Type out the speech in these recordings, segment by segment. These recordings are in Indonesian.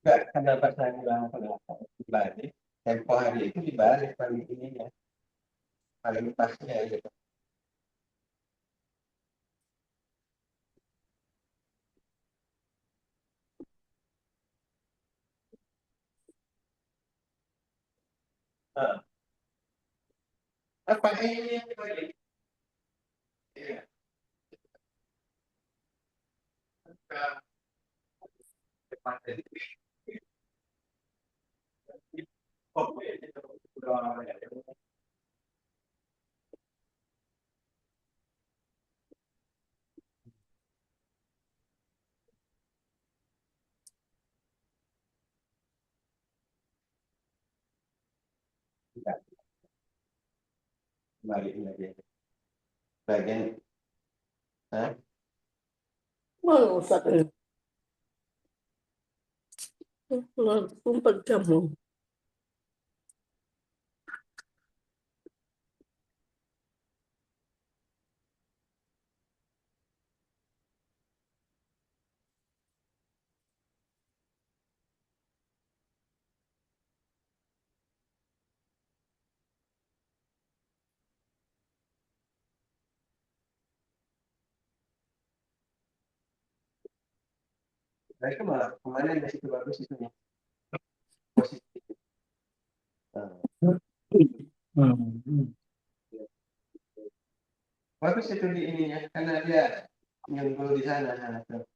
Enggak, kenapa saya bilang kenapa dibalik? Tempo hari itu dibalik paling ininya, paling pasnya gitu. Nah, apa ini yang dibalik? Iya, ke depan dari oh, ya, itu udah ya. Enggak, kembali lagi. Bagian, hah? Mau Ustaz, kumpul kamu. Nah, itu malah kemana dari situ bagus itunya positif. Nah, Hmm. bagus itu di ininya karena dia nyunggul di sana. Nah, tuh.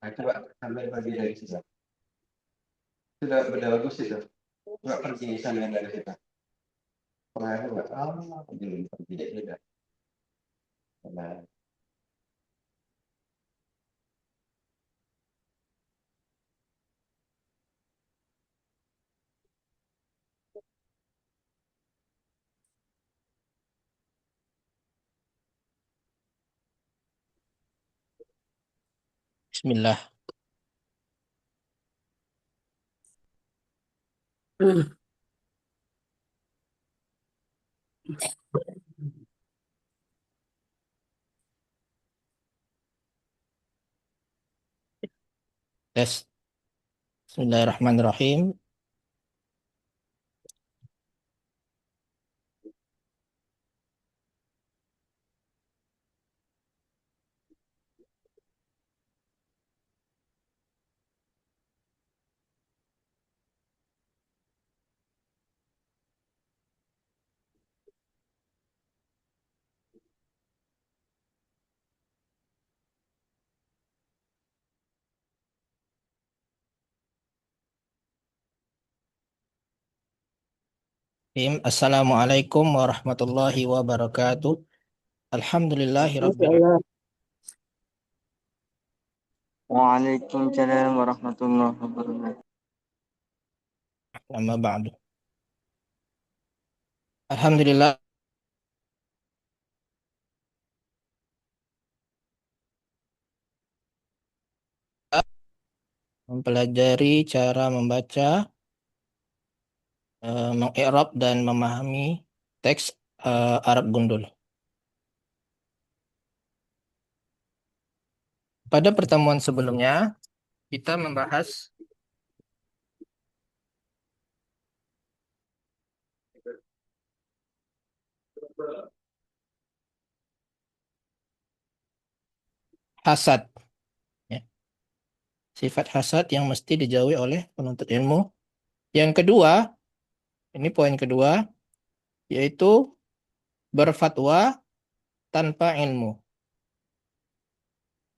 Nah, coba ambil bagi dari situ. Sudah udah bagus itu. Nggak pergi sana dari situ. Pengaruh nggak? Belum pergi ya sudah. Nah, Bismillah. Hmm. Tes. Bismillahirrahmanirrahim. Assalamualaikum warahmatullahi wabarakatuh. Alhamdulillahi Masya rabbil Allah. Waalaikumsalam warahmatullahi wabarakatuh. alamin ba'du. Alhamdulillah mempelajari cara membaca, mengi'rab dan memahami teks Arab gundul. Pada pertemuan sebelumnya kita membahas hasad, ya. Sifat hasad yang mesti dijauhi oleh penuntut ilmu. Yang kedua, ini poin kedua, yaitu berfatwa tanpa ilmu.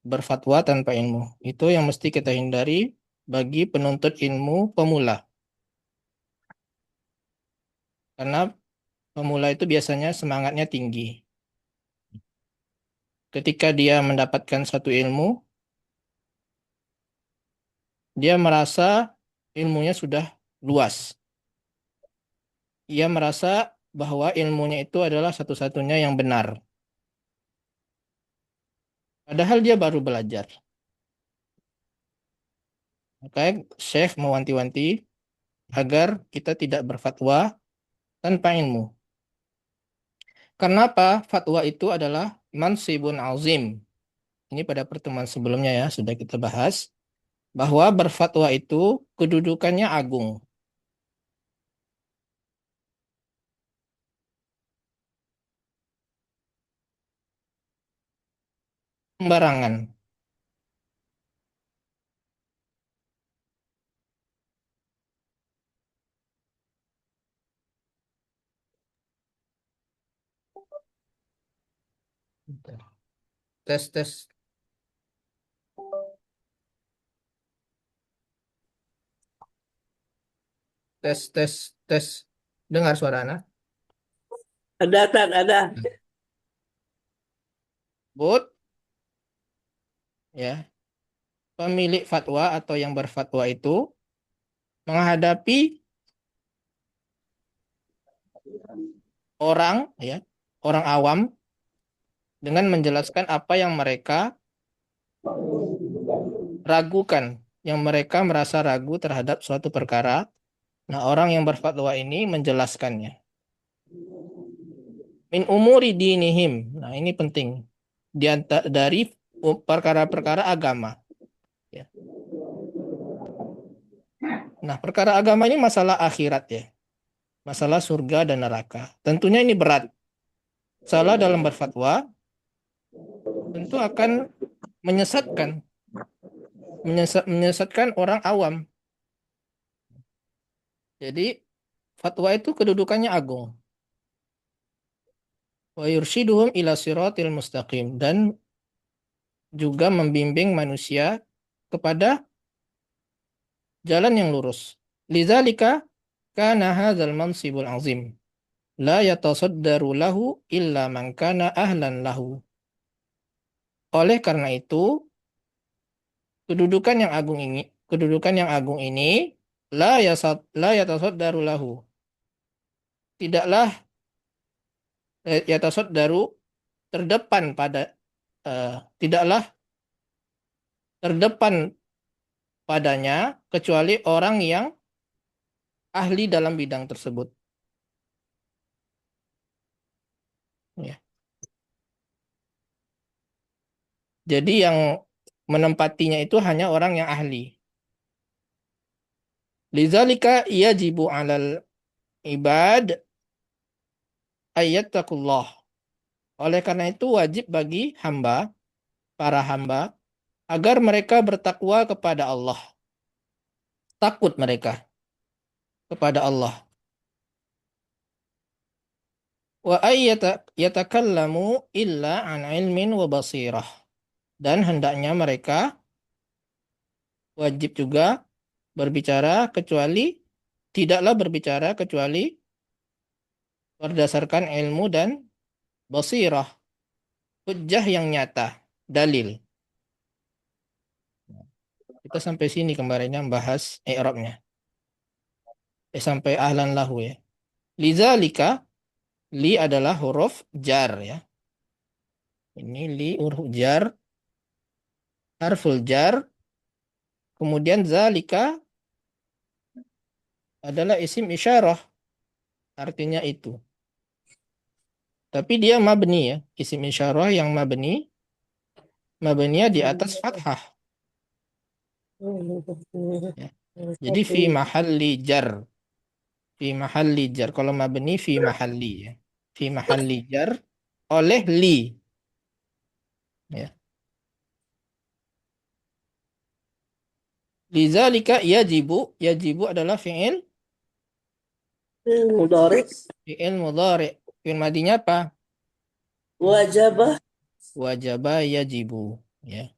Berfatwa tanpa ilmu. Itu yang mesti kita hindari bagi penuntut ilmu pemula. Karena pemula itu biasanya semangatnya tinggi. Ketika dia mendapatkan satu ilmu, dia merasa ilmunya sudah luas. Ia merasa bahwa ilmunya itu adalah satu-satunya yang benar. Padahal dia baru belajar. Makanya Syekh mewanti-wanti agar kita tidak berfatwa tanpa ilmu. Kenapa fatwa itu adalah mansibun azim? Ini pada pertemuan sebelumnya ya, sudah kita bahas. Bahwa berfatwa itu kedudukannya agung. Sembarangan. Tes, tes. Tes, tes, tes. Dengar suara anak? Ada, tak ada. But, ya. Pemilik fatwa atau yang berfatwa itu menghadapi orang, ya, orang awam dengan menjelaskan apa yang mereka ragukan, yang mereka merasa ragu terhadap suatu perkara. Nah, orang yang berfatwa ini menjelaskannya. Min umuri dinihim. Nah, ini penting. Dari perkara-perkara agama. Ya. Nah, perkara agama ini masalah akhirat ya. Masalah surga dan neraka. Tentunya ini berat. Salah dalam berfatwa tentu akan menyesatkan. Menyesatkan orang awam. Jadi, fatwa itu kedudukannya agung. Wa yurshiduhum ila siratil mustaqim. Dan juga membimbing manusia kepada jalan yang lurus. Lidzalika kana hadzal mansibul azim. La yatasaddaru lahu illa man kana ahlan lahu. Oleh karena itu, kedudukan yang agung ini la yatasaddaru lahu. Tidaklah yatasaddaru terdepan pada tidaklah terdepan padanya kecuali orang yang ahli dalam bidang tersebut. Ya. Jadi yang menempatinya itu hanya orang yang ahli. Lidzalika yajibu 'alal ibad ayyattaqullah. Oleh karena itu wajib bagi para hamba, agar mereka bertakwa kepada Allah. Takut mereka kepada Allah. Wa yatakallamu illa an ilmin wa basirah. Dan hendaknya mereka wajib juga tidaklah berbicara kecuali berdasarkan ilmu dan basirah, hujjah yang nyata, dalil. Kita sampai sini kemarinnya membahas i'rabnya. Sampai ahlan lahu ya. Lidzalika, li adalah huruf jar ya. Ini li huruf jar, harful jar, kemudian zalika adalah isim isyarah, artinya itu. Tapi dia mabni ya, isim isyarah yang mabninya di atas fathah. Ya. Jadi fi mahalli jar. Fi mahalli jar. Kalau mabni fi mahalli ya. Fi mahalli jar oleh li. Ya. Lidzalika yajibu. Yajibu adalah Mudhari. fi'il mudhari. Fi'il madinya apa? Wajabah. Wajaba yajibu. Ya.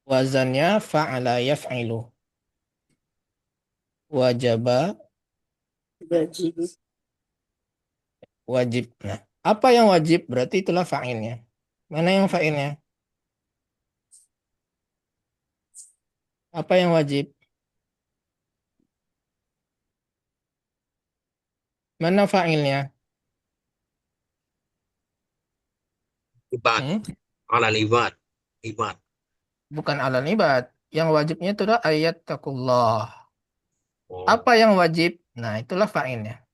Wazannya fa'ala yaf'ilu. wajaba, Wajib. wajib. Nah, apa yang wajib berarti itulah fa'ilnya. Mana yang fa'ilnya? Apa yang wajib? Mana fa'ilnya? Ibad, Hmm? alal ibad, ibad. Bukan alal ibad. Yang wajibnya itu adalah ayat takullah. Oh, Apa yang wajib? Nah, itulah fa'ilnya.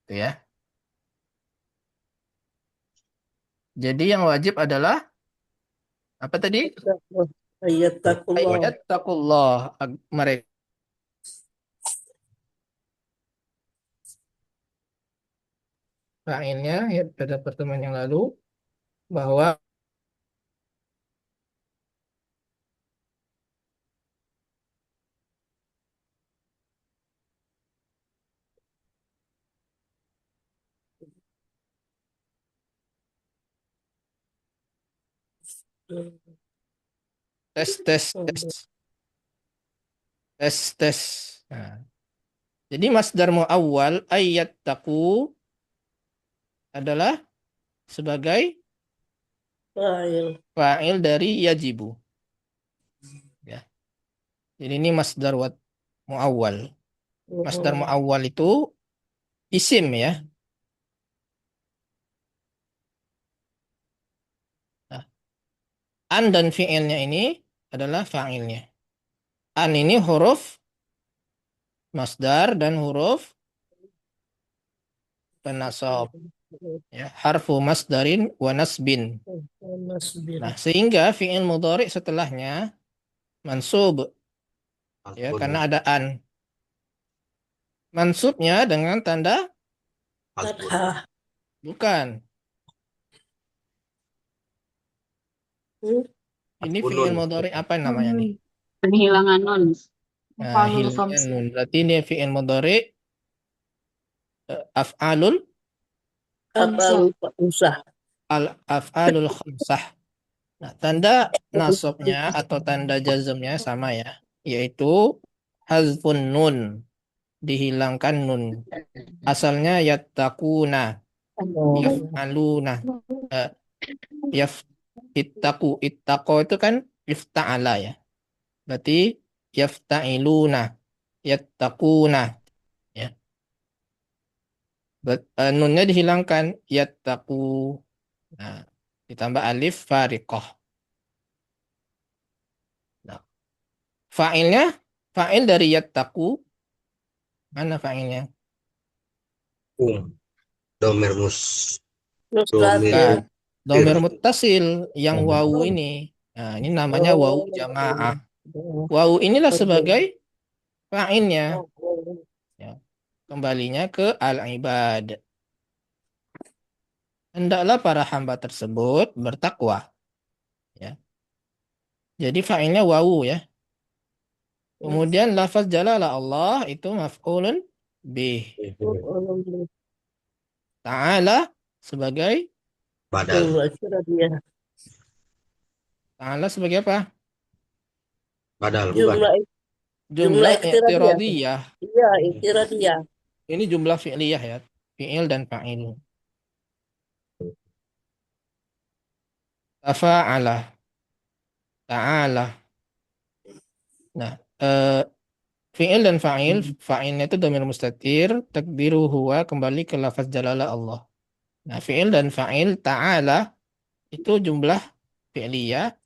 Itu ya. Jadi yang wajib adalah apa tadi? Ayat takullah. Ayat takullah. Mereka fa'ilnya ya pada pertemuan yang lalu bahwa tes. Nah, jadi masdar muawwal ayat taku adalah sebagai Fa'il. fa'il dari yajibu. Ya. Jadi ini masdar muawwal. Masdar muawwal itu isim ya. Nah, an dan fi'ilnya ini adalah fa'ilnya. An ini huruf masdar dan huruf penasab. Ya, harfu masdarin wa nasbin. Nah, sehingga fi'il mudhari setelahnya mansub ya hasbun, karena ada an. Mansubnya dengan tanda hasbun. Fathah. bukan. Ini fi'il Hasbunun. mudhari apa namanya nih? Penghilangan nun. Nah, Afalul hilangnya khamsah. nun. Berarti ini fi'il mudhari af'alul Apa lupa usah. af'alul khamsah. Nah, tanda nasabnya atau tanda jazmnya sama ya, yaitu hazfun nun, dihilangkan nun. Asalnya yattaquna, yaf'aluna, eh, yaf ittaqo itu kan ifta'ala ya. Berarti yafta'iluna, yattaquna ya. Nunnya dihilangkan yattaqu. Nah, ditambah alif fariqah. Nah, fa'ilnya fa'il dari yattaqu mana fa'ilnya? Domer mus, Mustatir. Bukan. Domir muttasil yang wawu ini. Nah, ini namanya wawu jamaah. Wawu inilah sebagai fa'ilnya. Ya. Kembalinya ke al-ibad. Hendaklah para hamba tersebut bertakwa. Ya. Jadi fa'ilnya wawu ya. Kemudian lafaz jalalah Allah itu maf'ulun bih. Ta'ala sebagai badal, ta'ala sebagai apa? badal bukan. Jumlah Jumlah iktiradiyah. i'tiradiyah. Iya, iktiradiyah. Ini jumlah fi'liyah ya. Fi'il dan fa'il. Tafa'ala. Ta'ala. Nah, fi'il dan fa'il. Fa'ilnya itu dhamir mustatir. Takdiru huwa kembali ke lafaz jalalah Allah. Nah, fi'il dan fa'il ta'ala itu jumlah fi'liyah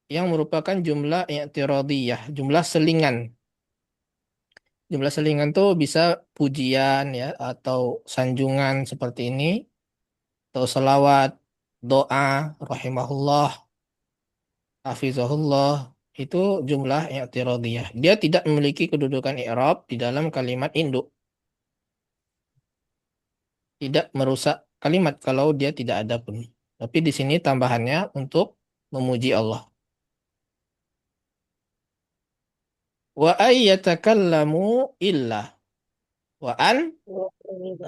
yang merupakan jumlah i'tiradiyah, jumlah selingan. Jumlah selingan tuh bisa pujian ya atau sanjungan seperti ini atau selawat, doa, rahimahullah, hafizahullah itu jumlah i'tiradiyah. Dia tidak memiliki kedudukan i'rab di dalam kalimat induk. Tidak merusak kalimat kalau dia tidak ada pun. Tapi di sini tambahannya untuk memuji Allah. Wa ayyatakallamu illa. Wa an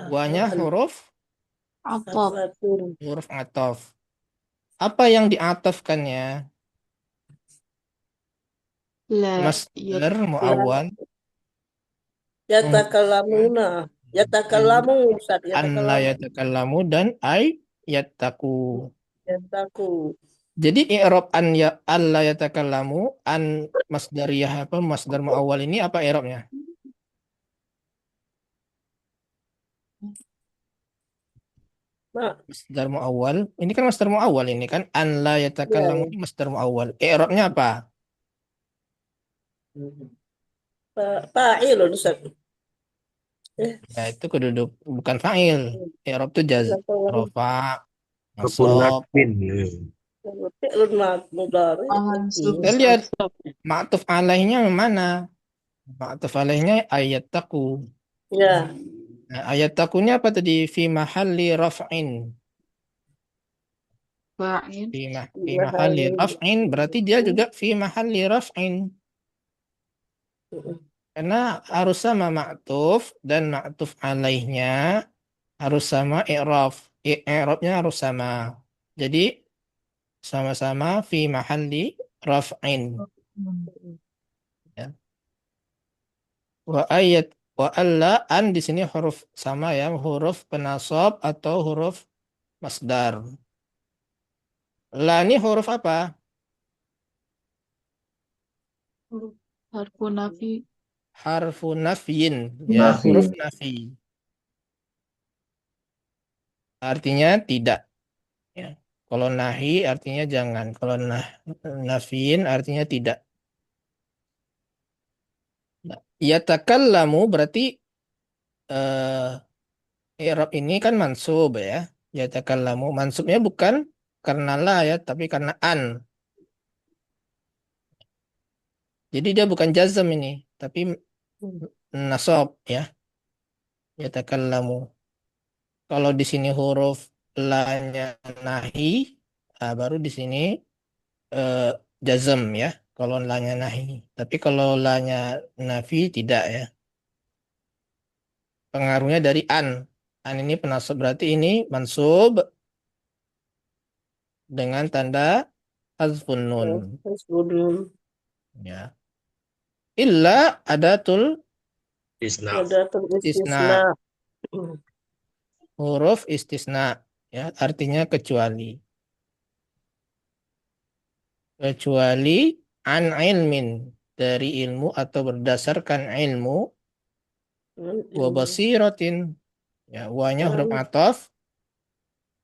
wanya huruf Apa? huruf ataf. Apa yang diatafkannya? La Masdar muawwal Yatakalamuna. Yatakalamu, Ustaz. An la Yatakalam. yatakallamu dan ay yattaku. Yataku. Jadi i'rab an ya alla yatakallamu an masdariyah apa masdar muawwal ini apa i'rabnya? Nah, Masdar muawwal. Ini kan masdar muawwal ini kan an la ya. yatakallamu ini masdar muawwal. I'rabnya apa? Fa'ilun, Ustaz. Ya itu keduduk bukan fa'il. I'rab itu rofa, Kebun nasab. nakbin. Fi'lun mudhari. Kita lihat ma'tuf alaihnya mana? Ma'tuf alaihnya ayat taku. Ya. Nah, ayat takunya apa tadi? Fi mahalli raf'in. Fa'il. Fi mahalli raf'in berarti dia juga fi mahalli raf'in. Karena harus sama ma'tuf dan ma'tuf alaihnya harus sama i'rab. I'rabnya harus sama. Jadi sama-sama fi mahalli raf'in. Ya. Wa alla an di sini huruf sama ya, huruf penasab atau huruf masdar. La ini huruf apa? Harfu nafi. Harfu nafyin, ya, Nafi. huruf nafi. Artinya tidak. Ya. Kalau nahi artinya jangan. Kalau nafiin artinya tidak. Nah, yatakallamu berarti i'rab ini kan mansub ya. Yatakallamu mansubnya bukan karena la ya, tapi karena an. Jadi dia bukan jazm ini, tapi nasab ya. Yatakallamu. Kalau di sini huruf la-nya nahi, baru di sini eh, jazm ya. Kalau la-nya nahi. Tapi kalau la-nya nafi tidak ya. Pengaruhnya dari an. An ini penasab berarti ini mansub dengan tanda hazfun nun. Hasbunun. Ya. Illa adatul Isna. Ada istisna. istisna. Huruf istisna ya, artinya kecuali. Kecuali an ilmin dari ilmu atau berdasarkan ilmu wa basiratin ya wanya huruf ataf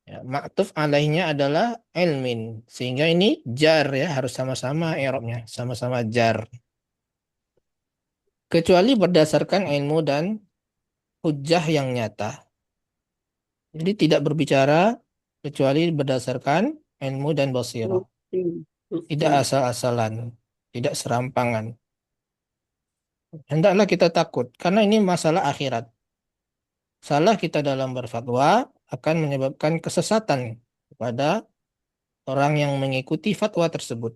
ya, ma'tuf alaihnya adalah ilmin sehingga ini jar ya harus sama-sama i'rabnya sama-sama jar kecuali berdasarkan ilmu dan hujjah yang nyata. Jadi tidak berbicara kecuali berdasarkan ilmu dan basirah. Tidak asal-asalan, tidak serampangan. Hendaklah kita takut, karena ini masalah akhirat. Salah kita dalam berfatwa akan menyebabkan kesesatan kepada orang yang mengikuti fatwa tersebut.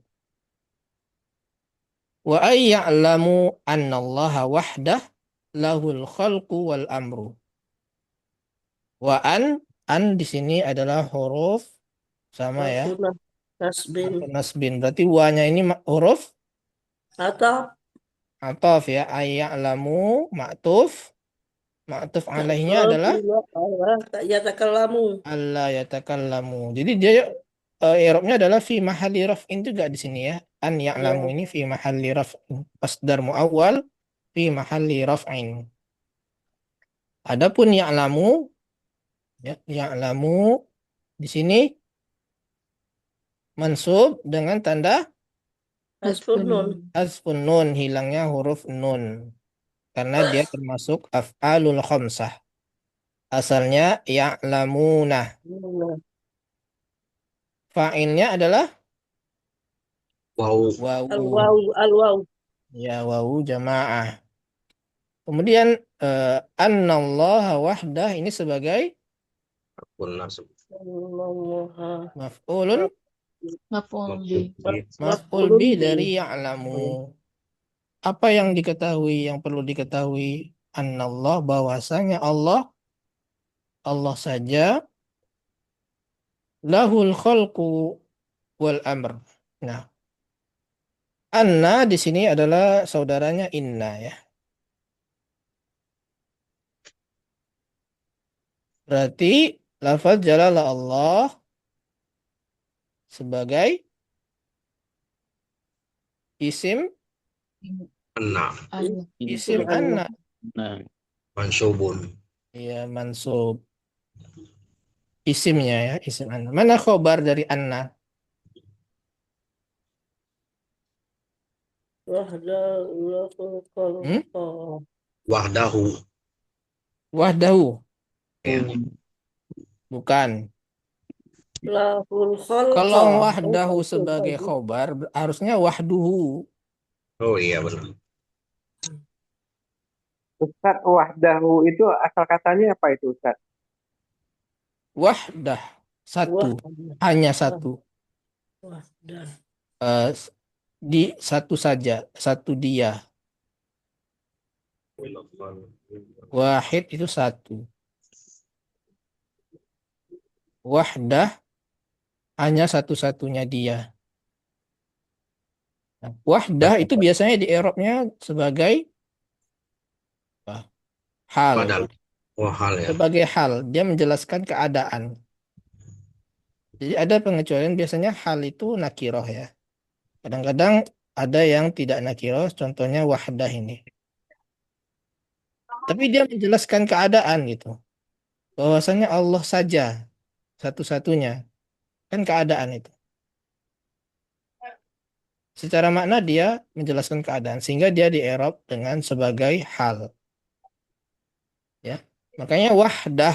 Wa ay ya'lamu annallaha wahdah lahul khalqu wal amru. Wa an di sini adalah huruf sama ya. Nasbin. Nasbin. Berarti wa-nya ini huruf Atau ataf ya. Ay ya'lamu ma'tuf. Ma'tuf alaihnya adalah Yatakalamu. alla yatakallamu. Jadi dia i'rabnya adalah fi mahalli raf'in juga di sini ya. An ya'lamu ini fi mahalli raf'in. Masdar muawwal fi mahalli raf'in. Adapun ya'lamu ya, ya'lamu di sini mansub dengan tanda hazfun nun, hilangnya huruf nun. Karena dia termasuk af'alul khamsah. Asalnya ya'lamuna. Fa'ilnya adalah Wow. wawu. Al-waw. Ya, wawu jamaah. Kemudian annallaha wahdah ini sebagai Kebun nasab. maf'ulun maf'ul bi dari ya'lamu. Apa yang diketahui, yang perlu diketahui annallah bahwasanya Allah saja lahul khalqu wal amr. Nah, anna di sini adalah saudaranya inna ya. Berarti lafaz jalalah Allah sebagai isim Anna. isim anna. Nah, Mansubun. Iya, mansub. Isimnya ya, isim anna. Mana khobar dari anna? Wahdahu Hmm? khalqa. Wahdahu. Wahdahu. Ya. Bukan. Lahul khalqa. Kalau Oh, wahdahu bagus, sebagai bagus. khobar, harusnya wahduhu. Oh iya benar. Ustaz, wahdahu itu asal katanya apa itu Ustaz? Wahdah. Satu. Wahdah. Hanya satu. Wahdah. Eh, di satu saja. Satu dia. Wahid itu satu. Wahdah hanya satu-satunya dia. Nah, wahdah itu biasanya di Eropnya sebagai apa? Hal. Badal. Oh hal ya. Sebagai hal. Dia menjelaskan keadaan. Jadi ada pengecualian biasanya hal itu nakiroh ya. Kadang-kadang ada yang tidak nakiroh. Contohnya wahdah ini. Tapi dia menjelaskan keadaan gitu. Bahwasanya Allah saja satu-satunya. Kan keadaan itu. Secara makna dia menjelaskan keadaan sehingga dia di Arab dengan sebagai hal ya. Makanya wahdah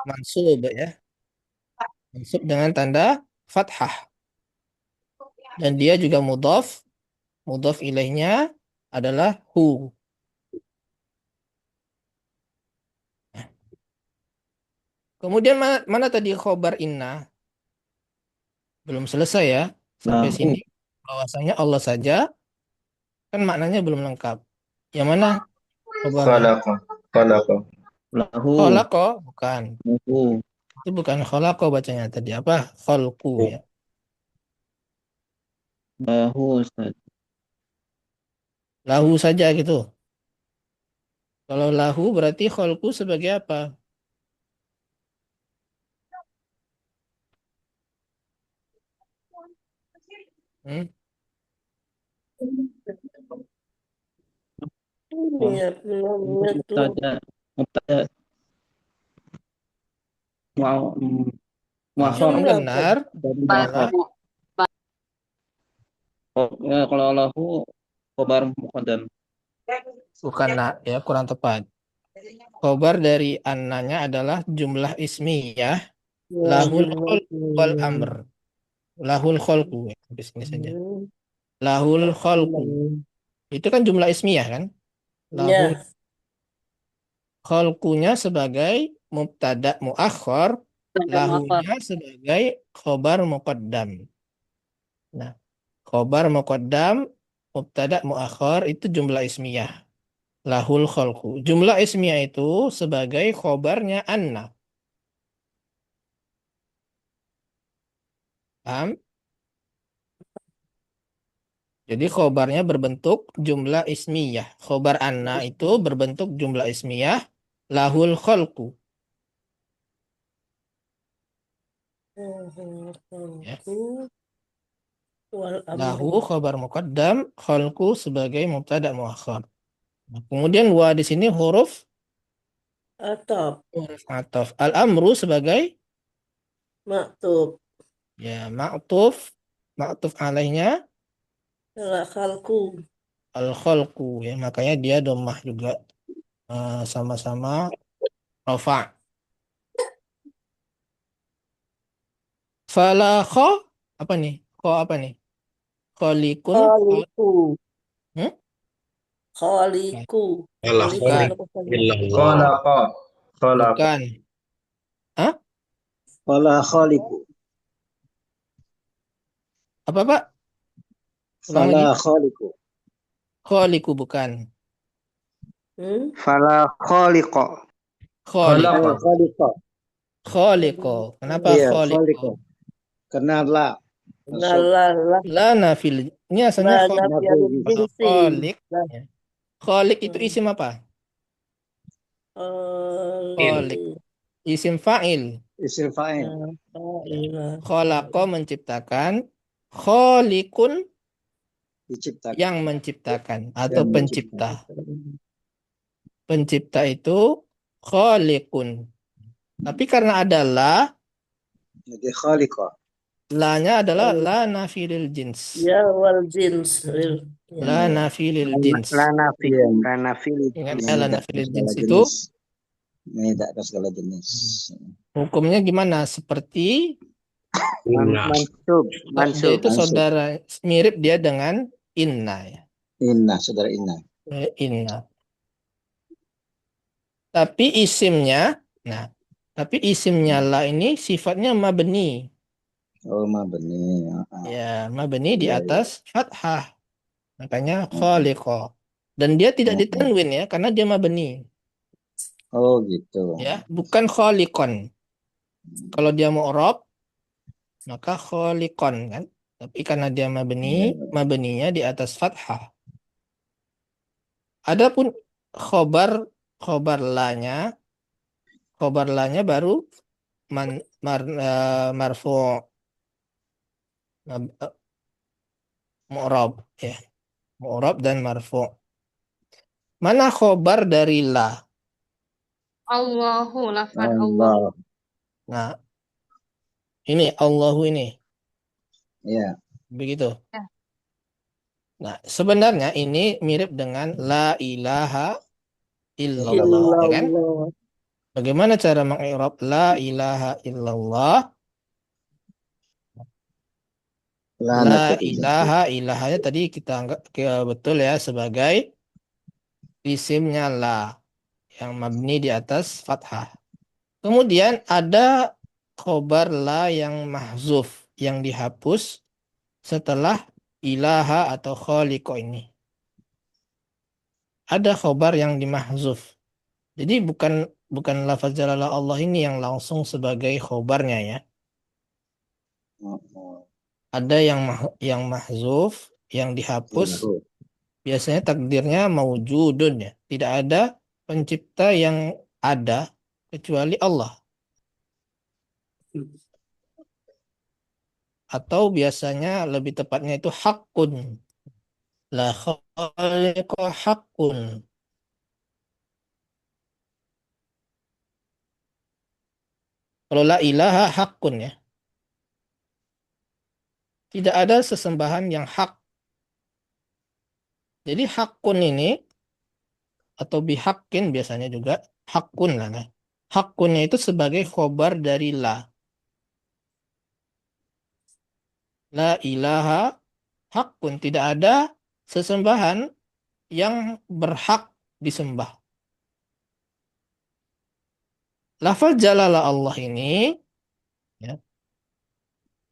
mansub ya. Mansub dengan tanda fathah dan dia juga mudhaf ilaihnya adalah hu. Kemudian mana tadi khobar inna? Belum selesai ya. Sampai sini bahwasanya Allah saja kan maknanya belum lengkap. Yang mana khobarnya? Khalaqa. Khalaqa. Lahu. Khalaqa bukan. Lahu. Itu bukan khalaqa bacanya tadi apa? Khalqu ya. Lahu, Ustaz. Lahu saja gitu. Kalau lahu berarti khalqu sebagai apa? Hmm? Iya, namanya tuh. Mubtada. Mubtada. Mau Nah, muakhar yang Jumlah benar dari adalah muakhar. Kalau lahu khabar muqaddam. bukan ya kurang tepat. Khobar dari annanya adalah jumlah ismiyah ya, lahul jumlah khalq wal amr. Lahul khalqu ya, di sini saja. Lahul khalqu. Itu kan jumlah ismiyah kan? Lahul Ya, khalqunya sebagai mubtada muakhar, tanda muakhar. lahunya sebagai khobar muqaddam. Nah, khobar muqaddam, mubtada muakhar itu jumlah ismiyah. Lahul khalqu. Jumlah ismiyah itu sebagai khobarnya anna. Paham? Jadi khobarnya berbentuk jumlah ismiyah. Khobar anna itu berbentuk jumlah ismiyah. Lahul khalqu. Ya. wal Lahu amru. khobar muqaddam, khalqu sebagai mubtada muakhar. Nah, kemudian wa di sini huruf Atap, ataf. Al-amru sebagai maktub, ya ma'tuf alaihnya salah khalku. al-khalqu ya makanya dia dhammah juga sama-sama rafa. Fala kha apa nih? Kha apa nih? Khalikun Khaliku, hmm? khaliku. Allah Khaliku Bukan, khaliq berapa kali? illallah. Khalaqa. Khalaqa. bukan. Hah? Wala khaliqu. Apa Pak? Ulang lagi. Fala khaliqu. Khaliku bukan. Fala khaliqa. Khaliku. Khaliqa. Khaliqo. Kenapa Iya, khaliqo? khaliqa. Karena la. Masuk. Lah, La nafil. Ini asalnya lah, khaliq. nafial Nabi. jinsi. Khaliq. Lah, Ya. Khaliq itu isim apa? Il. Khaliq. Isim fa'il. Isim fa'il. Fa'ilah. Khalaqa menciptakan. Khaliqun Diciptakan. yang menciptakan atau Yang pencipta. menciptakan. Pencipta itu khaliqun. Tapi karena ada la, Jadi khaliqa. la-nya adalah la nafilil jins. Ya wal jins. Ya. La nafilil jins. La nafi. La nafi. Ingat Yang ya, la tidak nafilil segala jins itu jenis. Yang tidak ada segala jenis. hukumnya gimana? Seperti Inna. Mansub. dia Mansub. itu saudara, mirip dia dengan inna ya. Inna, saudara Inna. Inna. Tapi isimnya, nah, tapi isimnya la ini sifatnya mabni. Oh, mabni. Ya, mabni di Iya, atas fathah. Makanya khaliqa. Dan dia tidak ditanwin ya, karena dia mabni. Oh, gitu. Ya, bukan khaliqon. Kalau dia mu'rab, maka khaliqon kan. Tapi karena dia mabni, mabninya di atas fathah. Adapun khobar khobar lanya baru marfu mu'rab ya. Mu'rab dan marfu. Mana khobar dari la? Allahu, lafad Allah. Allah. Nah, ini Allahu ini. Ya. Begitu. Ya. Nah, sebenarnya ini mirip dengan la ilaha illallah, ya kan? Illallah. Bagaimana cara mengi'rab la ilaha illallah? La Lanatul ilaha ilahanya tadi kita anggap betul ya sebagai isimnya la yang mabni di atas fathah. Kemudian ada khobar la yang mahzuf yang dihapus setelah ilaha atau khaliqo ini. Ada khobar yang dimahzuf. Jadi bukan lafaz jalalah Allah ini yang langsung sebagai khobarnya ya. Ada yang mahzuf, yang dihapus. Biasanya takdirnya maujudun ya. Tidak ada pencipta yang ada kecuali Allah. Atau biasanya lebih tepatnya itu hakun. La khaliqa hakun. Kalau la ilaha hakun ya. Tidak ada sesembahan yang hak. Jadi hakun ini atau bihakin biasanya juga hakun lah. Nah. Hakunnya itu sebagai khobar dari la. La ilaha hakun. Tidak ada sesembahan yang berhak disembah. Lafaz jalalah Allah ini ya,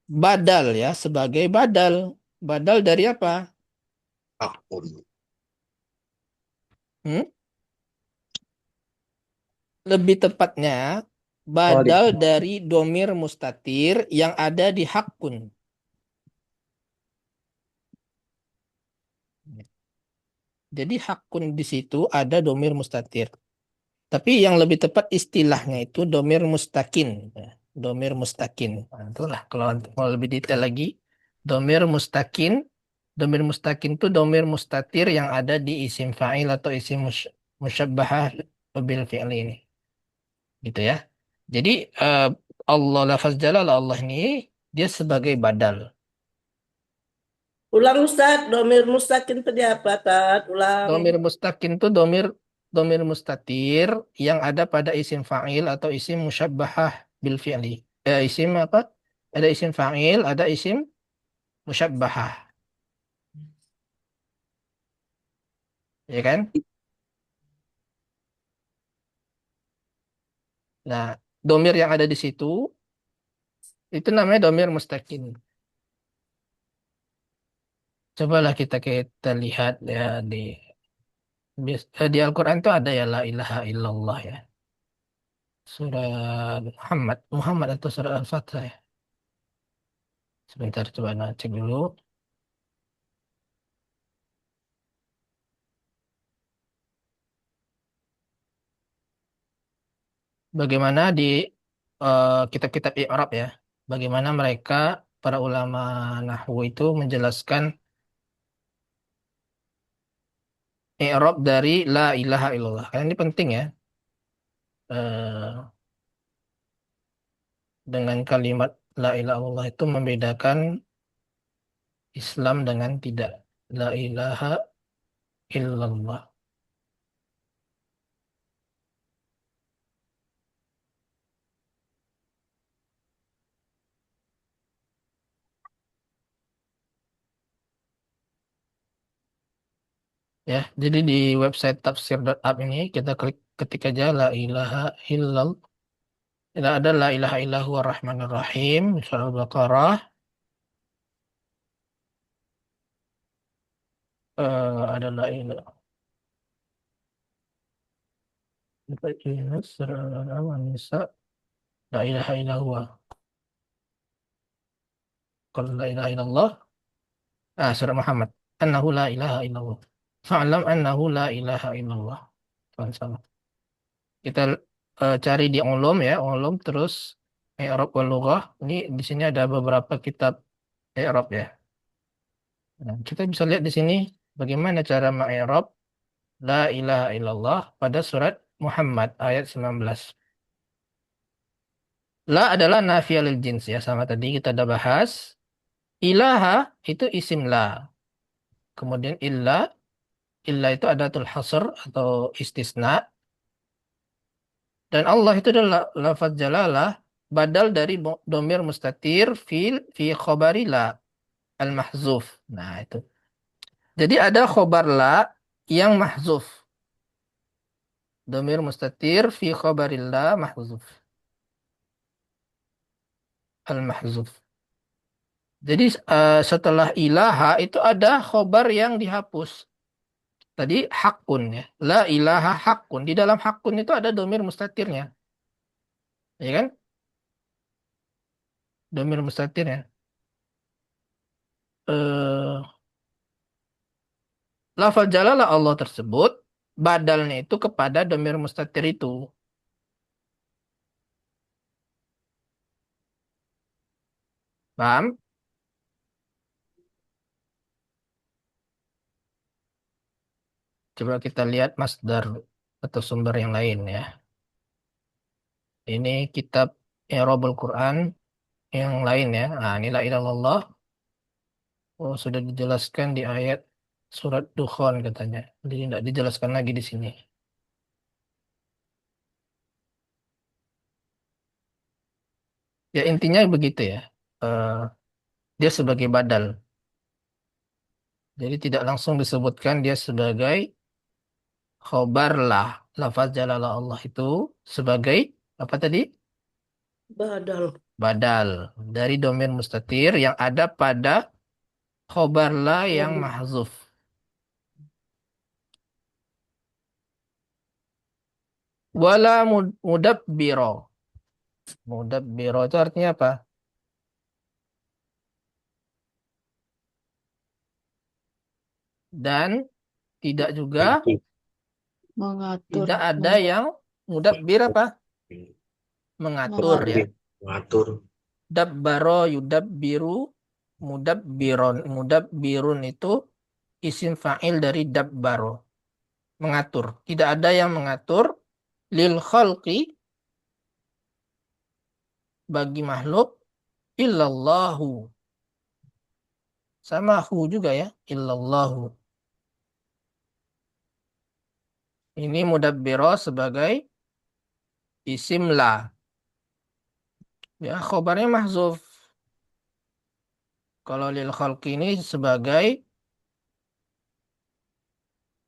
badal ya, sebagai badal. Badal dari apa? Hakun. Lebih tepatnya badal dari domir mustatir yang ada di hakun. Jadi hakun di situ ada domir mustatir. Tapi yang lebih tepat istilahnya itu domir mustakin. Domir mustakin. Nah, itulah kalau mau lebih detail lagi. Domir mustakin. Domir mustakin itu domir mustatir yang ada di isim fa'il atau isim musyabbahah bil fi'li ini. Gitu ya. Jadi Allah lafaz jalal Allah ini dia sebagai badal. Ulang Ustaz, domir mustakin tadi apa, Tat? Ulang. Domir mustakin itu domir mustatir yang ada pada isim fa'il atau isim musyabbahah bil fi'li. Isim apa? Ada isim fa'il, ada isim musyabbahah. Ya kan? Nah, domir yang ada di situ itu namanya domir mustakin. Cobalah kita lihat ya di Al-Quran itu ada ya la ilaha illallah ya. Surah Muhammad atau surah Al-Fatihah ya. Sebentar coba cek dulu. bagaimana di kitab-kitab i'rab ya, bagaimana mereka para ulama nahwu itu menjelaskan i'rab dari la ilaha illallah. Karena ini penting ya. Eh, dengan kalimat la ilaha illallah itu membedakan Islam dengan tidak. La ilaha illallah. Ya, jadi di website tafsir.app ini kita klik ketik aja la ilaha illallah. Tidak ada la ilaha illahu ar-Rahmanir Rahim, surah Al-Baqarah. Ada la ilaha surah Al-Nisa, la ilaha illallah. Kalau la ilaha illallah, surah Muhammad. Annahu la ilaha illallah. Fa'lam annahu la ilaha illallah. Sama. Kita cari di ulum ya, ulum terus i'rab wal lughah. Ini di sini ada beberapa kitab i'rab ya. Nah, kita bisa lihat di sini bagaimana cara mengi'rab la ilaha illallah pada surat Muhammad ayat 19. La adalah nafiyah lil jins ya, sama tadi kita ada bahas. Ilaha itu isim la. Kemudian illa itu adatul hasr atau istisna. Dan Allah itu adalah lafaz jalalah badal dari domir mustatir fi khobari la al-mahzuf. Nah, itu. Jadi ada khobar la yang mahzuf. Domir mustatir fi khobarillah mahzuf. Al-mahzuf. Jadi setelah ilaha itu ada khobar yang dihapus. Tadi hakun ya. La ilaha hakun. Di dalam hakun itu ada domir mustatirnya. Ya kan? Domir mustatirnya. Eh, Lafal jalalah Allah tersebut badalnya itu kepada domir mustatir itu. Paham? Coba kita lihat masdar atau sumber yang lain ya. Ini kitab I'rabul Quran yang lain ya. Nah, ini la ilaha illallah. Oh, sudah dijelaskan di ayat surat Dukhan katanya. Jadi tidak dijelaskan lagi di sini. Ya intinya begitu ya. Eh, Dia sebagai badal. Jadi tidak langsung disebutkan dia sebagai khobar lah. Lafaz jalalah Allah itu sebagai apa tadi? Badal. Badal dari domir mustatir yang ada pada khobar la yang mahzuf. Wala mudabbiro. Mudabbiro itu artinya apa? Dan tidak juga Mengatur. tidak ada yang mudabbir apa? Mengatur ya. Mengatur. Dabbaro yudabbiru mudabbiron. Mudabbirun itu isim fa'il dari dabbaro. Mengatur. Tidak ada yang mengatur lil khalqi bagi makhluk illallahu. Sama hu juga ya. Illallahu. Ini mudabbiro sebagai isim la. Ya, khobarnya mahzuf. Kalau lil khalqi ini sebagai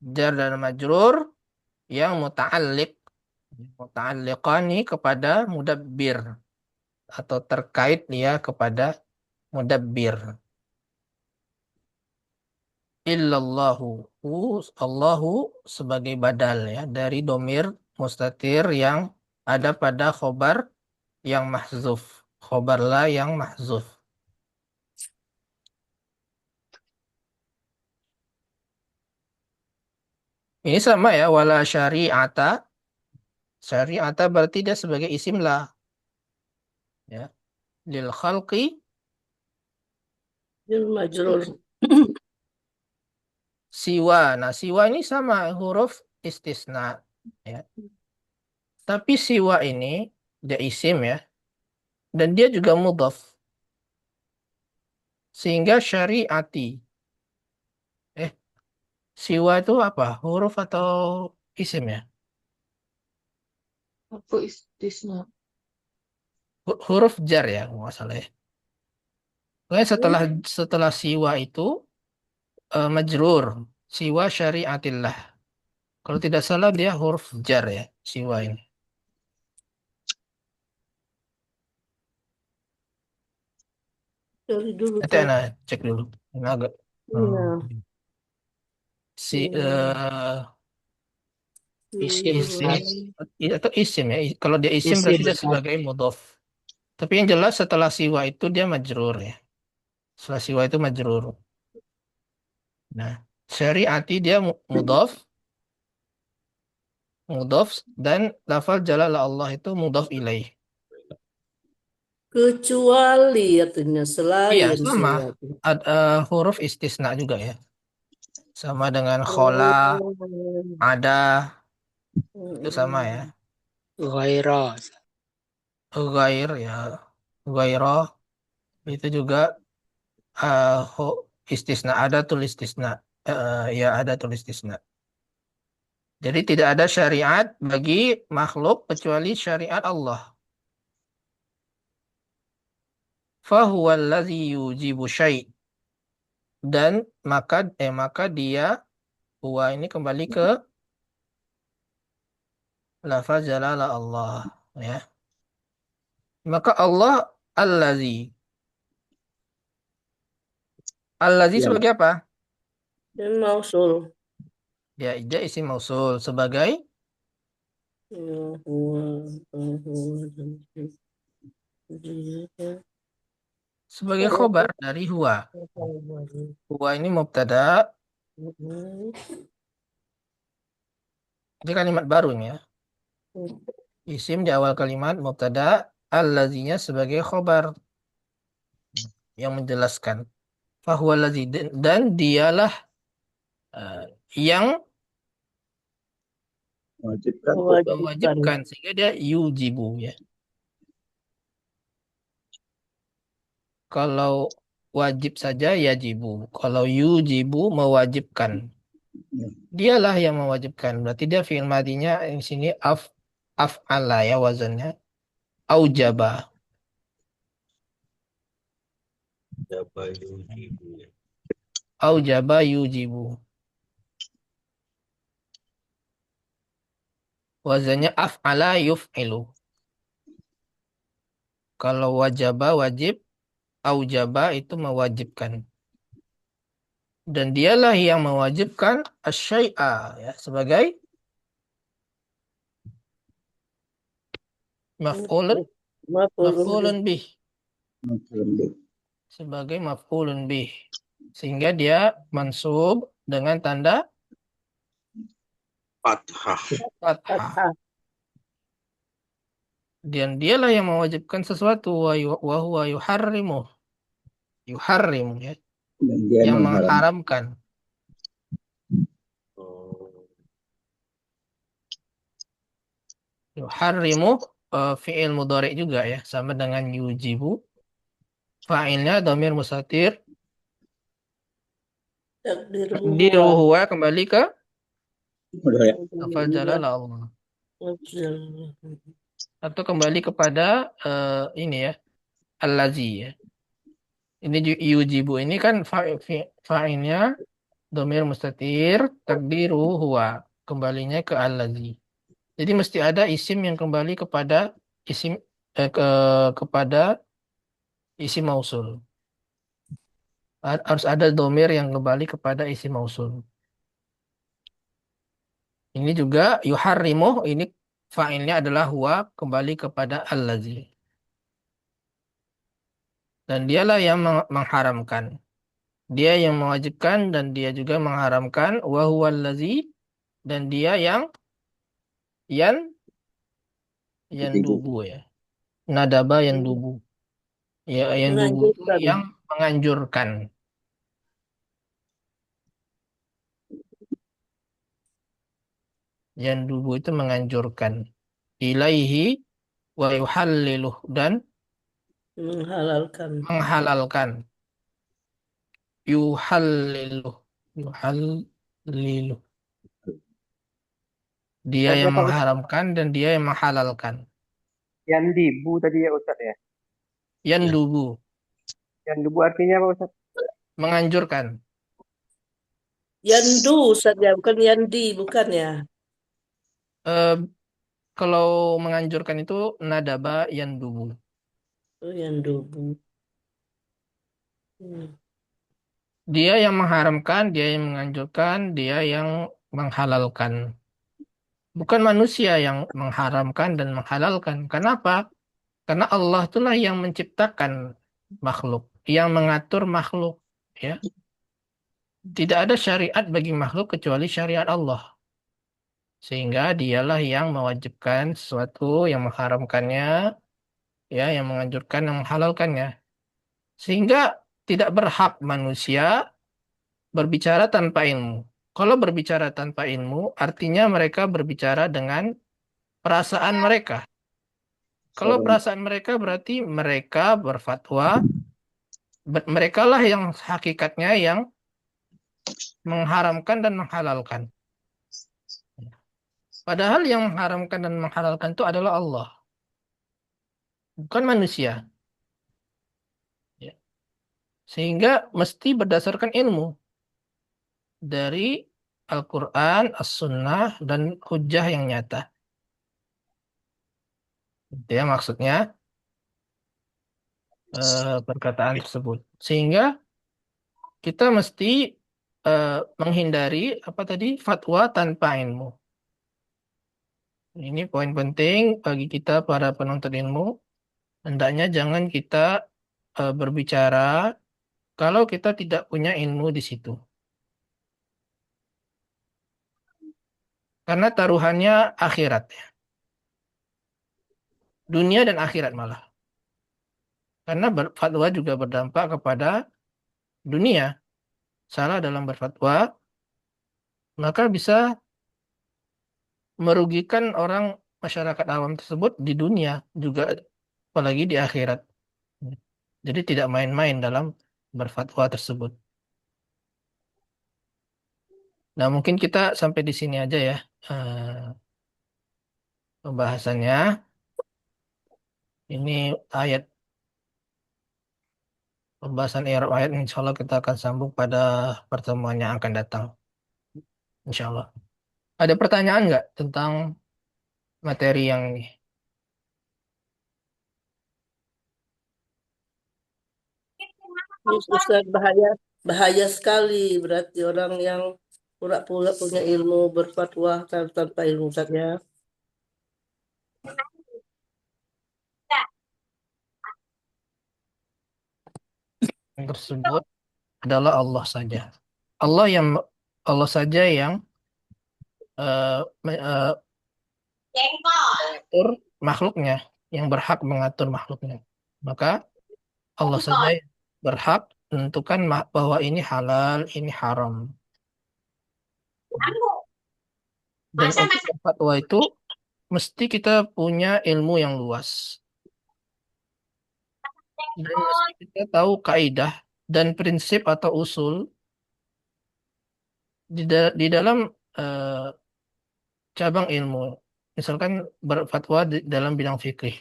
jar dan majrur yang muta'alliq. Muta'alliqani kepada mudabbir. Atau terkait ya kepada mudabbir. Illallahu. Allahu sebagai badal ya dari domir mustatir yang ada pada khobar yang mahzuf. Khobar la yang mahzuf. Ini sama ya, wala syari'ata Syari'ata berarti dia sebagai isim lah. Ya. Lil khalqi Bil majrur. siwa. Nah, siwa ini sama huruf istisna. Ya. Tapi siwa ini dia isim ya. Dan dia juga mudhaf. Sehingga syari'ati. Eh, siwa itu apa? Huruf atau isim ya? Apa istisna? Huruf jar ya, kalau nggak salah ya. Pokoknya setelah siwa itu majrur. Siwa syari'atillah. Kalau tidak salah dia huruf jar ya, siwa ini. Cari dulu Nanti tuh. Ana cek dulu. Ini agak Iya. si Isim, isim Ustaz. atau isim ya. Kalau dia isim Isim, berarti dia Ustaz. sebagai mudhof. Tapi yang jelas setelah siwa itu dia majrur ya. Setelah siwa itu majrur. Nah, syariati dia mudhof, mudhof dan lafal jalala Allah itu mudhof ilaih. Kecuali artinya Iya, selain sama. siwa. Huruf istisna juga ya. Sama dengan khola, Oh. ada, itu sama ya. Ghaira. Ghair ya. Ghairah itu juga istisna. Ada tulis istisna. Ya ada tulis istisna. Jadi tidak ada syariat bagi makhluk kecuali syariat Allah. Fahuwallazi yujibu syai'. Dan maka dia huwa ini kembali ke lafaz jalala Allah ya. Maka Allah allazi. Allazi Ya. sebagai apa? Dan mausul. Ya, dia isim mausul sebagai Ya, sebagai khobar dari huwa. Huwa ini mubtada, ini kalimat baru ini ya. Isim di awal kalimat mubtada, allazinya sebagai khobar yang menjelaskan. Fahuwa allazi dan dialah yang Wajibkan. mewajibkan sehingga dia yujibu ya. Kalau wajib saja yajibu. Kalau yujibu mewajibkan. Dialah yang mewajibkan. Berarti dia fi'il madinya di sini af'ala ya wazannya. Aujaba. Siapa yujibu ya. Aujaba yujibu. Wazannya af'ala yuf'ilu. Kalau wajaba wajib, aujaba itu mewajibkan. Dan dialah yang mewajibkan asyai'a ya sebagai maf'ulun bih. Sebagai maf'ulun bih. Sehingga dia mansub dengan tanda Fathah. fathah. Dan dialah yang mewajibkan sesuatu wa huwa yuharrimu. Yuharrim ya. Dan dia Yang mengharam. mengharamkan. Oh, Yuharrimu fi'il mudhari juga ya, sama dengan yujibu. Fa'ilnya dhamir mustatir. Takdiru huwa kembali ke Udah ya. lafal jalala Allah. Atau kembali kepada ini ya, allazi ya. Ini yujibu ini kan fa'ilnya dhamir mustatir, takdiru huwa. Kembalinya ke allazi. Jadi mesti ada isim yang kembali kepada isim kepada isim mausul. Harus ada domir yang kembali kepada isim mausul. Ini juga yuharrimu, ini fa'ilnya adalah huwa, kembali kepada allazi. Dan dialah yang mengharamkan. Dia yang mewajibkan dan dia juga mengharamkan wa huwa allazi, dan dia yang Yandubu ya. Nadaba yandubu. Ya, yandubu itu Menganjurkan. yang menganjurkan. Yandubu itu menganjurkan. Ilaihi wa yuhalliluh dan Menghalalkan. menghalalkan. Yuhalliluh. Yuhalliluh. Dia Tadi yang apa Ustaz? mengharamkan dan dia yang menghalalkan. Yang dibu tadi ya Ustaz ya. Ya. Yandubu. Yang dibu artinya apa Ustaz? Menganjurkan. Yandu saja, bukan Yandi, bukan ya. Eh, Kalau menganjurkan itu nadaba yandubu. Oh, Yandu. Hmm. Dia yang mengharamkan, dia yang menganjurkan, dia yang menghalalkan. Bukan manusia yang mengharamkan dan menghalalkan. Kenapa? Karena Allah itulah yang menciptakan makhluk, yang mengatur makhluk. Ya, tidak ada syariat bagi makhluk kecuali syariat Allah. Sehingga dialah yang mewajibkan sesuatu, yang mengharamkannya, ya, yang menganjurkan, yang menghalalkannya. Sehingga tidak berhak manusia berbicara tanpa ilmu. Kalau berbicara tanpa ilmu, artinya mereka berbicara dengan perasaan mereka. Kalau perasaan mereka berarti mereka berfatwa, mereka lah yang hakikatnya yang mengharamkan dan menghalalkan. Padahal yang mengharamkan dan menghalalkan itu adalah Allah, bukan manusia. Ya. Sehingga mesti berdasarkan ilmu dari Al-Quran, As-Sunnah, dan hujah yang nyata. Itu ya maksudnya perkataan tersebut. Sehingga kita mesti menghindari apa tadi fatwa tanpa ilmu. Ini poin penting bagi kita para penuntut ilmu. Hendaknya jangan kita berbicara kalau kita tidak punya ilmu di situ. Karena taruhannya akhirat, ya. Dunia dan akhirat malah. Karena fatwa juga berdampak kepada dunia. Salah dalam berfatwa, maka bisa merugikan orang masyarakat awam tersebut di dunia juga, apalagi di akhirat. Jadi tidak main-main dalam berfatwa tersebut. Nah, mungkin kita sampai di sini aja ya pembahasannya. Ini ayat pembahasan Arab ayat, insya Allah kita akan sambung pada pertemuan yang akan datang. Insya Allah. Ada pertanyaan nggak tentang materi yang ini? Ini Ustaz, bahaya, bahaya sekali berarti orang yang pura-pura punya ilmu berfatwa tanpa ilmu Ustaz ya. Yang tersebut adalah Allah saja. Allah yang Allah saja yang mengatur makhluknya, yang berhak mengatur makhluknya. Maka Allah saja yang berhak menentukan bahwa ini halal, ini haram. Dan untuk fatwa itu mesti kita punya ilmu yang luas. Dan mesti kita tahu kaidah dan prinsip atau usul di dalam eh, cabang ilmu. Misalkan berfatwa dalam bidang fikih.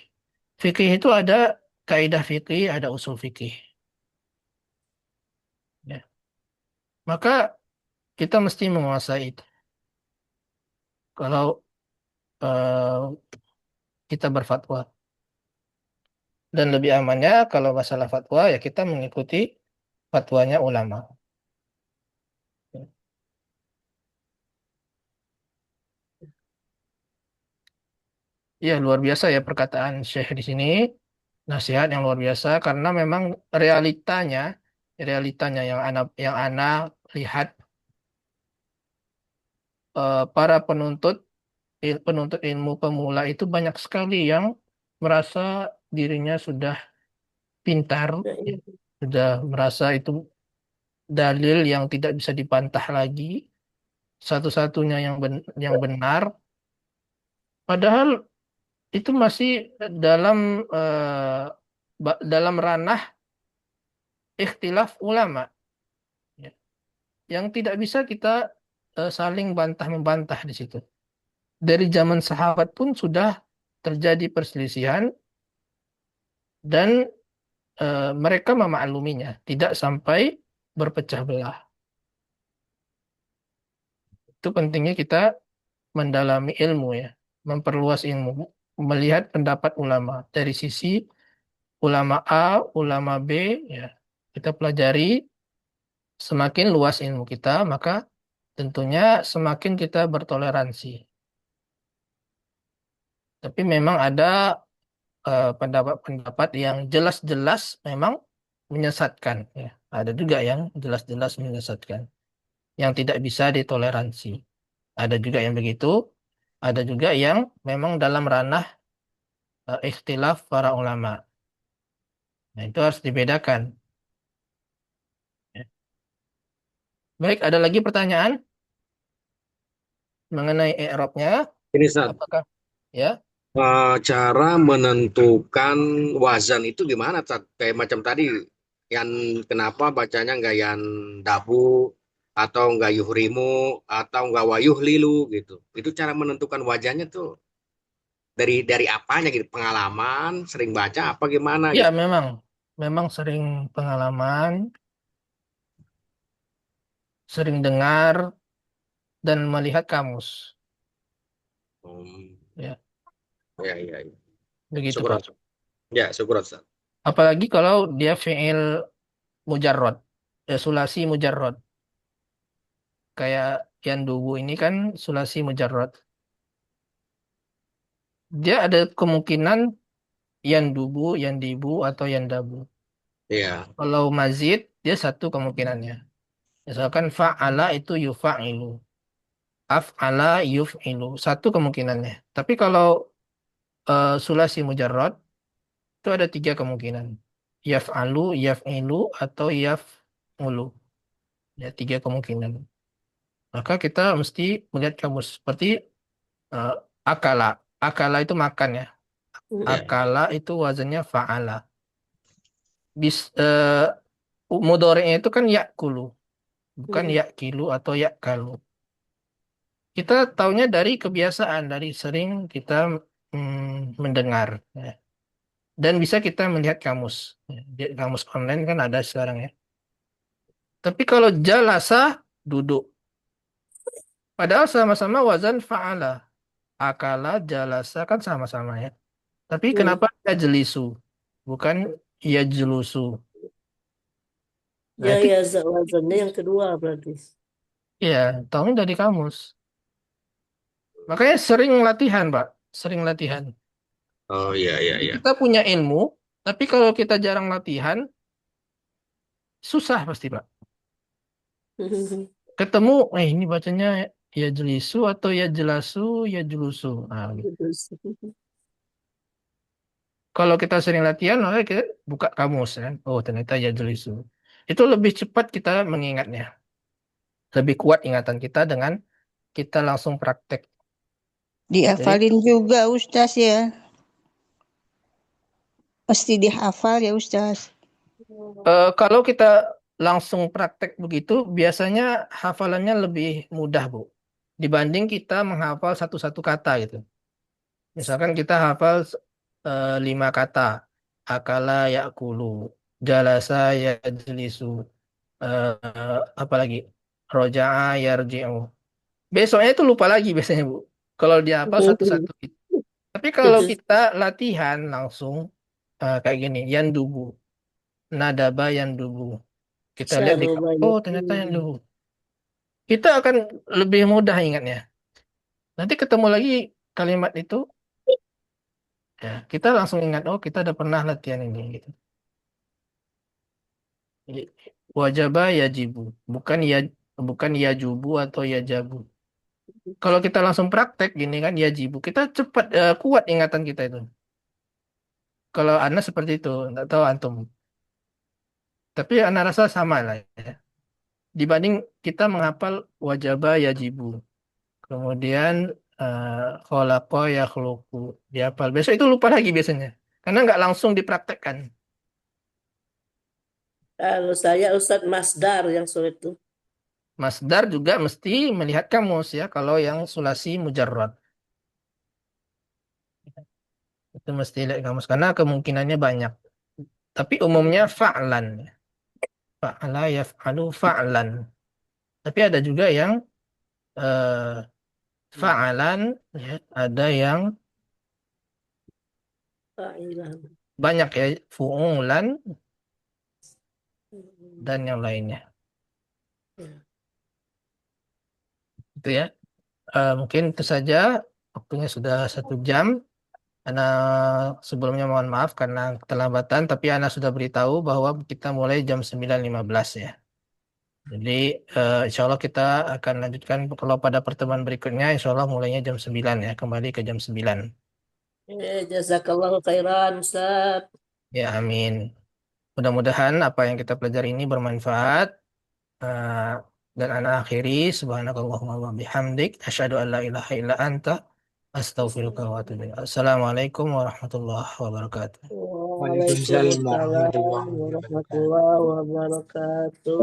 Fikih itu ada kaidah fikih, ada usul fikih. Ya. Maka kita mesti menguasai itu. Kalau eh, kita berfatwa. Dan lebih amannya kalau masalah fatwa ya kita mengikuti fatwanya ulama. Ya, luar biasa ya perkataan Syekh di sini. Nasihat yang luar biasa karena memang realitanya yang ana lihat para penuntut penuntut ilmu pemula itu banyak sekali yang merasa dirinya sudah pintar, Ya, ya, iya. sudah merasa itu dalil yang tidak bisa dibantah lagi, satu-satunya yang benar, padahal itu masih dalam dalam ranah ikhtilaf ulama, ya, yang tidak bisa kita saling bantah membantah di situ. Dari zaman sahabat pun sudah terjadi perselisihan dan mereka memakluminya, tidak sampai berpecah belah. Itu pentingnya kita mendalami ilmu, ya, memperluas ilmu, melihat pendapat ulama dari sisi ulama A, ulama B, ya. Kita pelajari, semakin luas ilmu kita, maka tentunya semakin kita bertoleransi. Tapi memang ada pendapat-pendapat yang jelas-jelas memang menyesatkan, ya. Ada juga yang jelas-jelas menyesatkan, yang tidak bisa ditoleransi. Ada juga yang begitu, ada juga yang memang dalam ranah ikhtilaf para ulama. Nah, itu harus dibedakan, ya. Baik, ada lagi pertanyaan mengenai i'rabnya? Ini Ustaz, Apakah ya? cara menentukan wazan itu gimana Ustaz? Kayak macam tadi, yang kenapa bacanya nggak yang dabu atau nggak yuhrimu atau nggak wayuhlilu gitu. Itu cara menentukan wajahnya tuh dari apanya gitu? Pengalaman, sering baca apa gimana Ya, gitu. memang sering pengalaman, sering dengar dan melihat kamus, Hmm, ya. ya, ya, ya. Begitu, Syukur Pak. Ustaz. Ya, syukur Ustaz. Apalagi kalau dia fi'il mujarrad, ya, sulasi mujarrad. Kayak yandubu ini kan sulasi mujarrad. Dia ada kemungkinan yandubu, yandibu, atau yandabu. Iya, Kalau mazid, dia satu kemungkinannya. Misalkan fa'ala itu yufa'ilu. Af'ala yuf'ilu. Satu kemungkinannya. Tapi kalau sulasi mujarrad, itu ada tiga kemungkinan. Yaf'alu, yaf'ilu, atau yaf'ulu. Ya, tiga kemungkinan. Maka kita mesti melihat kamus. Seperti eh, akala. Akala itu makan, ya. iya, Akala itu wazannya fa'ala. Mudhari'nya itu kan yakulu, bukan yakilu atau yakalu. Kita taunya dari kebiasaan, dari sering kita mendengar, ya. Dan bisa kita melihat kamus. Ya. Di kamus online kan ada sekarang, ya. Tapi kalau jalasa, duduk. Padahal sama-sama wazan fa'ala. Akala, jalasa kan sama-sama, ya. Tapi kenapa ya jelisu? Bukan ya jelusu. Nah Ya, itu ya, wazannya yang kedua berarti. ya tahunya dari kamus. Makanya sering latihan, Pak. Sering latihan. oh iya, iya, Jadi iya. kita punya ilmu, tapi kalau kita jarang latihan, susah pasti, Pak. Ketemu, ini bacanya ya jelisu atau ya jelasu, ya julusu. Nah, gitu. Terus. Kalau kita sering latihan, maka kita buka kamus, kan. Oh, ternyata ya jelisu. Itu lebih cepat kita mengingatnya. Lebih kuat ingatan kita dengan kita langsung praktek. Jadi, Dihafalin juga Ustaz ya. Pasti dihafal ya Ustaz. kalau kita langsung praktek begitu, biasanya hafalannya lebih mudah, Bu, dibanding kita menghafal satu-satu kata gitu. Misalkan kita hafal 5 kata, akala yakulu, jalasa yajlisu, apalagi roja'a yarji'u. Besoknya itu lupa lagi biasanya, Bu. Kalau dia hafal satu-satu gitu. Tapi kalau kita latihan langsung kayak gini, yandubu, nadaba yandubu. Kita lihat di Syarul oh banyak. ternyata yandubu. Kita akan lebih mudah ingatnya. Nanti ketemu lagi kalimat itu, ya, kita langsung ingat, oh kita udah pernah latihan ini gitu. Jadi, wajaba yajibu, bukan ya, bukan yajubu atau yajabu. Kalau kita langsung praktek gini kan yajibu, kita cepat kuat ingatan kita itu. Kalau Ana seperti itu, nggak tahu antum. Tapi Ana rasa sama lah ya. Dibanding kita menghafal wajaba yajibu. Kemudian khalaqa yakhluqu dihafal. Besok itu lupa lagi biasanya. Karena nggak langsung dipraktekkan. Kalau saya Ustadz masdar yang sulit tuh. Masdar juga mesti melihat kamus ya kalau yang sulasi mujarrad. Itu mesti lihat kamus karena kemungkinannya banyak. Tapi umumnya fa'lan. Fa'ala yaf'alu fa'lan. Tapi ada juga yang fa'alan ya, ada yang Fa'ilan. banyak ya fu'ulan dan yang lainnya. Itu ya. Mungkin itu saja. Waktunya sudah 1 jam. Ana sebelumnya mohon maaf karena keterlambatan, tapi Ana sudah beritahu bahwa kita mulai jam 9.15 ya. Jadi insya Allah kita akan lanjutkan kalau pada pertemuan berikutnya, insya Allah mulainya jam 9 ya, kembali ke jam 9. Jazakallahu khairan Ustaz. Ya amin. Mudah-mudahan apa yang kita pelajari ini bermanfaat. Dan Ana akhiri, subhanakallahumma wa bihamdik, asyhadu an la ilaha illa anta, astaghfiruka wa atubu ilaik. Assalamualaikum warahmatullahi wabarakatuh. Waalaikumsalam Waalaikumsalam warahmatullahi wabarakatuh. warahmatullahi wabarakatuh.